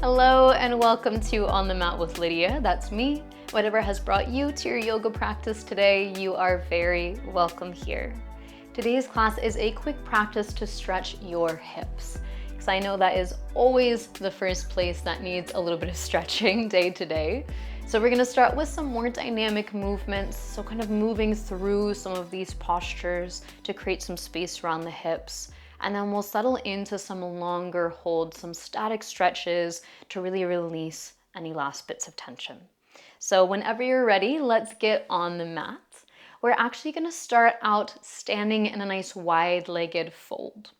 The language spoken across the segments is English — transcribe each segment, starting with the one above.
Hello and welcome to On the Mat with Lydia. That's me. Whatever has brought you to your yoga practice today, you are very welcome here. Today's class is a quick practice to stretch your hips, because I know that is always the first place that needs a little bit of stretching day to day. So we're gonna start with some more dynamic movements, so kind of moving through some of these postures to create some space around the hips. And then we'll settle into some longer holds, some static stretches to really release any last bits of tension. So whenever you're ready, let's get on the mat. We're actually gonna start out standing in a nice wide-legged fold.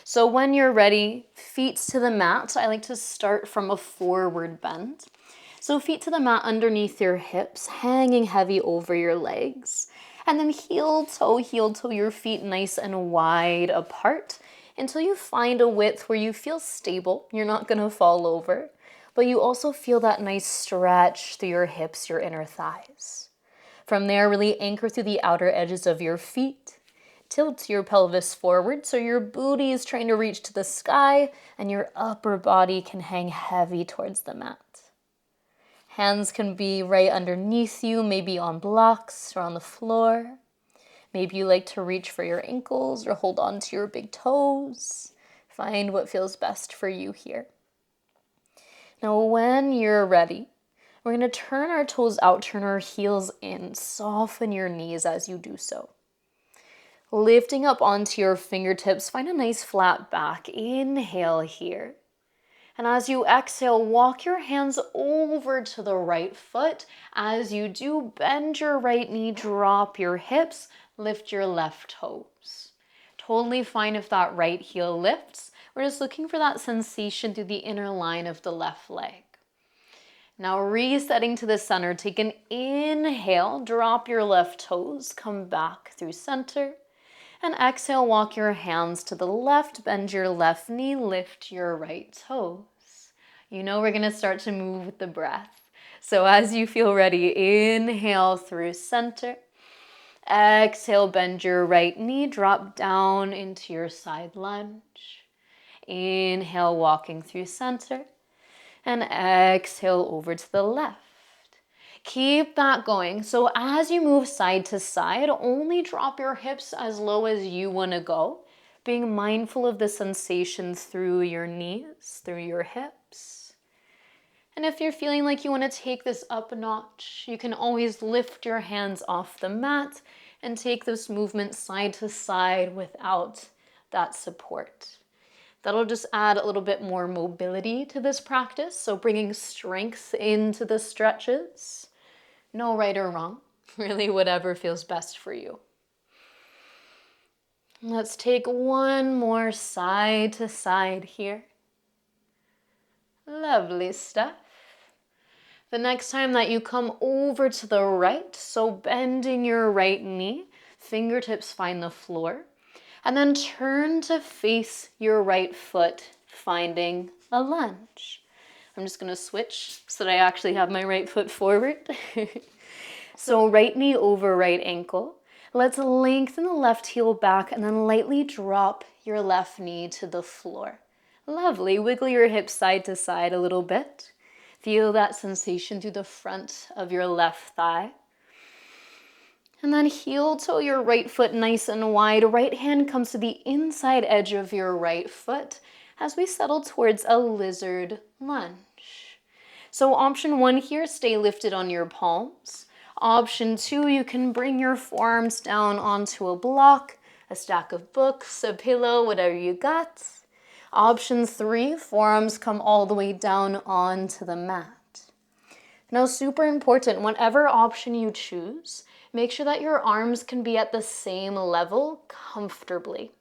So when you're ready, feet to the mat. I like to start from a forward bend. So feet to the mat underneath your hips, hanging heavy over your legs. And then heel toe, your feet nice and wide apart until you find a width where you feel stable. You're not gonna fall over, but you also feel that nice stretch through your hips, your inner thighs. From there, really anchor through the outer edges of your feet. Tilt your pelvis forward so your booty is trying to reach to the sky and your upper body can hang heavy towards the mat. Hands can be right underneath you, maybe on blocks or on the floor. Maybe you like to reach for your ankles or hold on to your big toes. Find what feels best for you here. Now, when you're ready, we're going to turn our toes out, turn our heels in. Soften your knees as you do so. Lifting up onto your fingertips, find a nice flat back. Inhale here. And as you exhale, walk your hands over to the right foot. As you do, bend your right knee, drop your hips, lift your left toes. Totally fine if that right heel lifts. We're just looking for that sensation through the inner line of the left leg. Now resetting to the center, take an inhale, drop your left toes, come back through center. And exhale, walk your hands to the left, bend your left knee, lift your right toes. You know we're gonna start to move with the breath. So as you feel ready, inhale through center. Exhale, bend your right knee, drop down into your side lunge. Inhale, walking through center. And exhale over to the left. Keep that going. So as you move side to side, only drop your hips as low as you want to go, being mindful of the sensation through your knees, through your hips. And if you're feeling like you want to take this up a notch, you can always lift your hands off the mat and take this movement side to side without that support. That'll just add a little bit more mobility to this practice, so bringing strength into the stretches. No right or wrong, really whatever feels best for you. Let's take one more side to side here. Lovely stuff. The next time that you come over to the right, so bending your right knee, fingertips find the floor, and then turn to face your right foot, finding a lunge. I'm just gonna switch so that I actually have my right foot forward. So right knee over right ankle. Let's lengthen the left heel back and then lightly drop your left knee to the floor. Lovely, wiggle your hips side to side a little bit. Feel that sensation through the front of your left thigh. And then heel toe your right foot nice and wide. Right hand comes to the inside edge of your right foot as we settle towards a lizard lunge. So option one here, stay lifted on your palms. Option two, you can bring your forearms down onto a block, a stack of books, a pillow, whatever you got. Option three, forearms come all the way down onto the mat. Now, super important, whatever option you choose, make sure that your arms can be at the same level comfortably,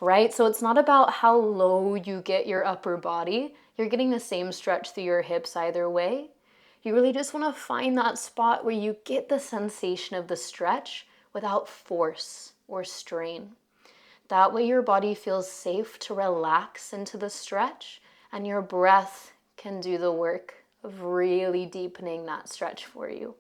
right? So it's not about how low you get your upper body. You're getting the same stretch through your hips either way. You really just want to find that spot where you get the sensation of the stretch without force or strain. That way your body feels safe to relax into the stretch and your breath can do the work of really deepening that stretch for you.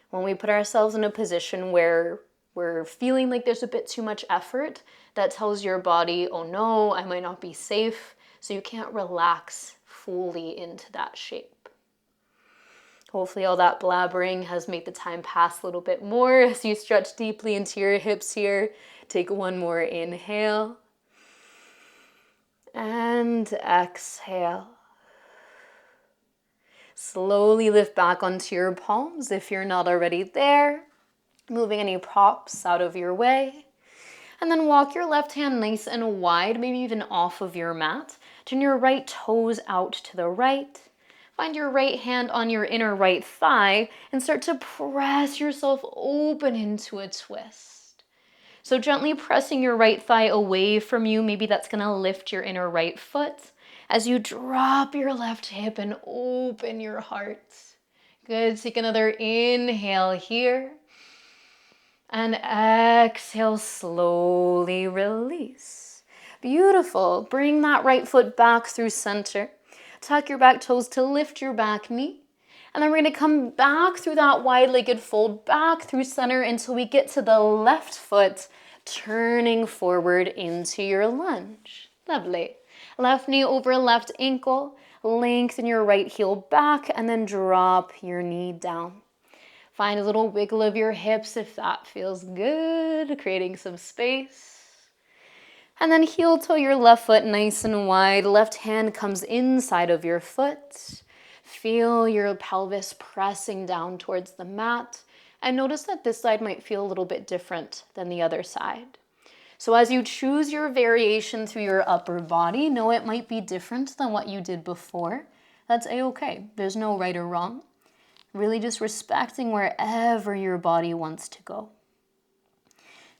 When we put ourselves in a position where we're feeling like there's a bit too much effort, that tells your body, oh no, I might not be safe, so you can't relax fully into that shape. Hopefully all that blabbering has made the time pass a little bit more as you stretch deeply into your hips here. Take one more inhale. And exhale. Slowly lift back onto your palms if you're not already there. Moving any props out of your way. And then walk your left hand nice and wide, maybe even off of your mat. Turn your right toes out to the right. Find your right hand on your inner right thigh and start to press yourself open into a twist. So gently pressing your right thigh away from you, maybe that's gonna lift your inner right foot as you drop your left hip and open your heart. Good, take another inhale here. And exhale, slowly release. Beautiful. Bring that right foot back through center. Tuck your back toes to lift your back knee. And then we're going to come back through that wide-legged fold, back through center until we get to the left foot, turning forward into your lunge. Lovely. Left knee over left ankle. Lengthen your right heel back and then drop your knee down. Find a little wiggle of your hips if that feels good, creating some space. And then heel toe your left foot nice and wide. Left hand comes inside of your foot. Feel your pelvis pressing down towards the mat. And notice that this side might feel a little bit different than the other side. So as you choose your variation through your upper body, know it might be different than what you did before. That's a-okay. There's no right or wrong. Really just respecting wherever your body wants to go.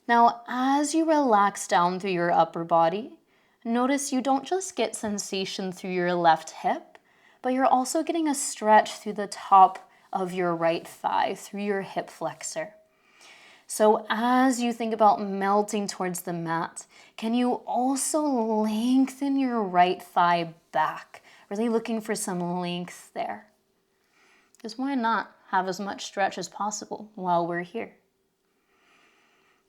Now, as you relax down through your upper body, notice you don't just get sensation through your left hip, but you're also getting a stretch through the top of your right thigh, through your hip flexor. So as you think about melting towards the mat, can you also lengthen your right thigh back? Really looking for some length there. Because why not have as much stretch as possible while we're here?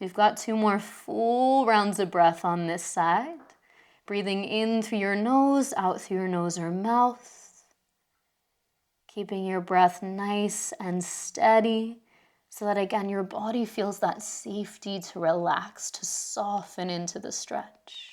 We've got 2 more full rounds of breath on this side. Breathing in through your nose, out through your nose or mouth. Keeping your breath nice and steady so that, again, your body feels that safety to relax, to soften into the stretch.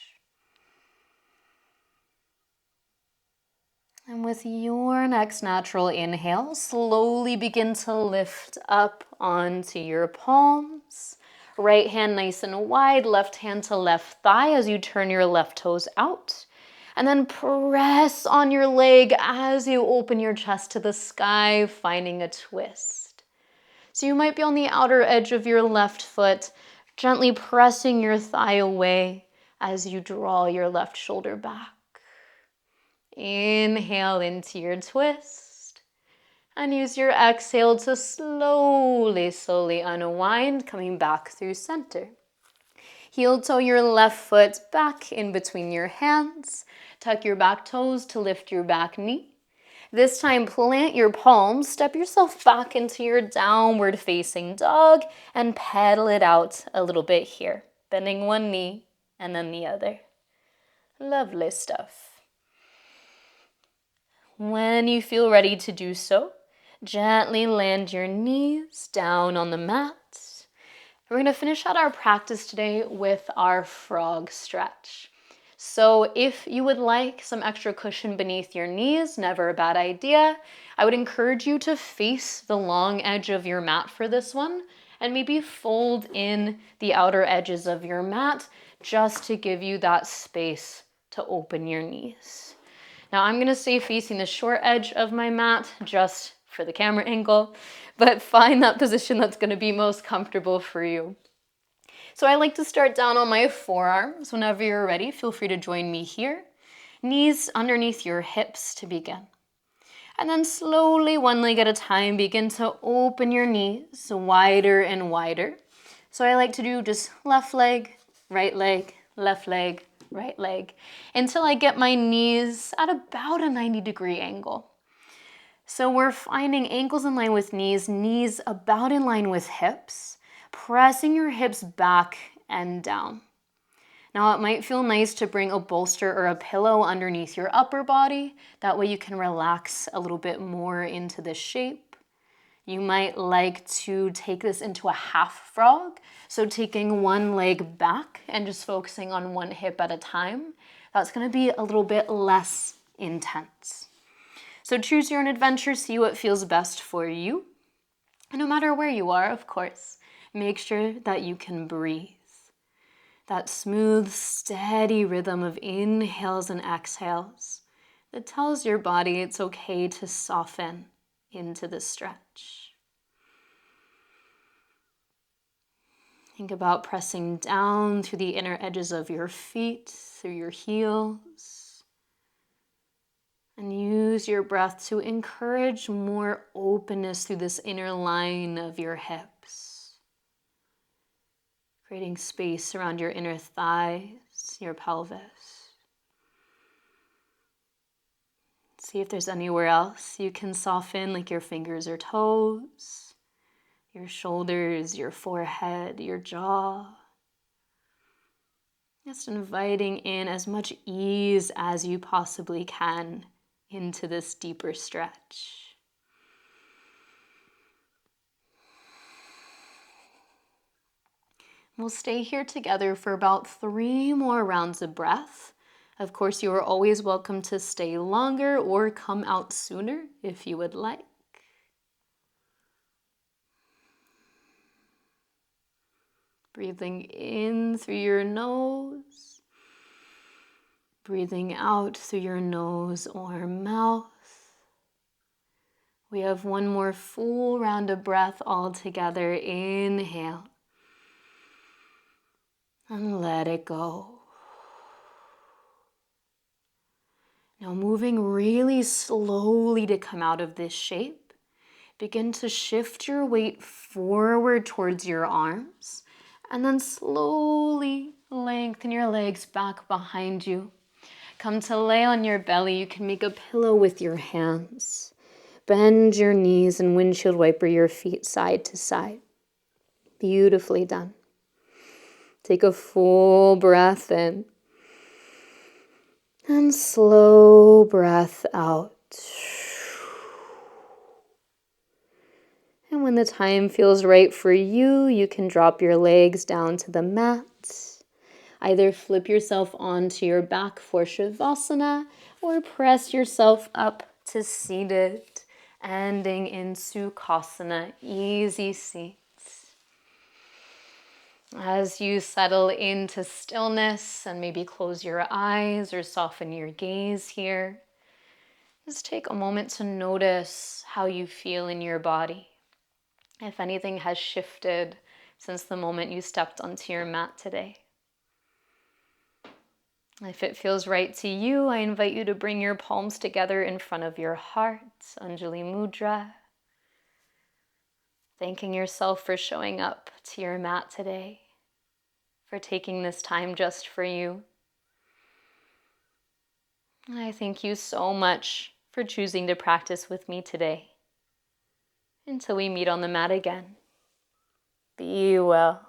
And with your next natural inhale, slowly begin to lift up onto your palms. Right hand nice and wide, left hand to left thigh as you turn your left toes out. And then press on your leg as you open your chest to the sky, finding a twist. So you might be on the outer edge of your left foot, gently pressing your thigh away as you draw your left shoulder back. Inhale into your twist and use your exhale to slowly unwind, coming back through center. Heel toe your left foot back in between your hands. Tuck your back toes to lift your back knee. This time plant your palms, step yourself back into your downward facing dog and pedal it out a little bit here. Bending one knee and then the other. Lovely stuff. When you feel ready to do so, gently land your knees down on the mat. We're going to finish out our practice today with our frog stretch. So if you would like some extra cushion beneath your knees, never a bad idea, I would encourage you to face the long edge of your mat for this one and maybe fold in the outer edges of your mat just to give you that space to open your knees. Now I'm going to stay facing the short edge of my mat just for the camera angle, but find that position that's going to be most comfortable for you. So I like to start down on my forearms. Whenever you're ready, feel free to join me here. Knees underneath your hips to begin. And then slowly, one leg at a time, begin to open your knees wider and wider. So I like to do just left leg, right leg, left leg, right leg, until I get my knees at about a 90-degree angle. So we're finding ankles in line with knees, knees about in line with hips, pressing your hips back and down. Now it might feel nice to bring a bolster or a pillow underneath your upper body. That way you can relax a little bit more into this shape. You might like to take this into a half frog. So taking one leg back and just focusing on one hip at a time. That's going to be a little bit less intense. So choose your own adventure, see what feels best for you. And no matter where you are, of course, make sure that you can breathe. That smooth, steady rhythm of inhales and exhales that tells your body it's okay to soften into the stretch. Think about pressing down through the inner edges of your feet, through your heels. And use your breath to encourage more openness through this inner line of your hips. Creating space around your inner thighs, your pelvis. See if there's anywhere else you can soften, like your fingers or toes, your shoulders, your forehead, your jaw. Just inviting in as much ease as you possibly can into this deeper stretch. We'll stay here together for about 3 more rounds of breath. Of course, you are always welcome to stay longer or come out sooner if you would like. Breathing in through your nose. Breathing out through your nose or mouth. We have one more full round of breath all together. Inhale. And let it go. Now moving really slowly to come out of this shape, begin to shift your weight forward towards your arms and then slowly lengthen your legs back behind you. Come to lay on your belly. You can make a pillow with your hands. Bend your knees and windshield wiper your feet side to side. Beautifully done. Take a full breath in. And slow breath out. And when the time feels right for you, you can drop your legs down to the mat. Either flip yourself onto your back for Shavasana or press yourself up to seated, ending in Sukhasana, easy seats. As you settle into stillness and maybe close your eyes or soften your gaze here, just take a moment to notice how you feel in your body. If anything has shifted since the moment you stepped onto your mat today. If it feels right to you, I invite you to bring your palms together in front of your heart, Anjali Mudra. Thanking yourself for showing up to your mat today, for taking this time just for you. I thank you so much for choosing to practice with me today. Until we meet on the mat again, be well.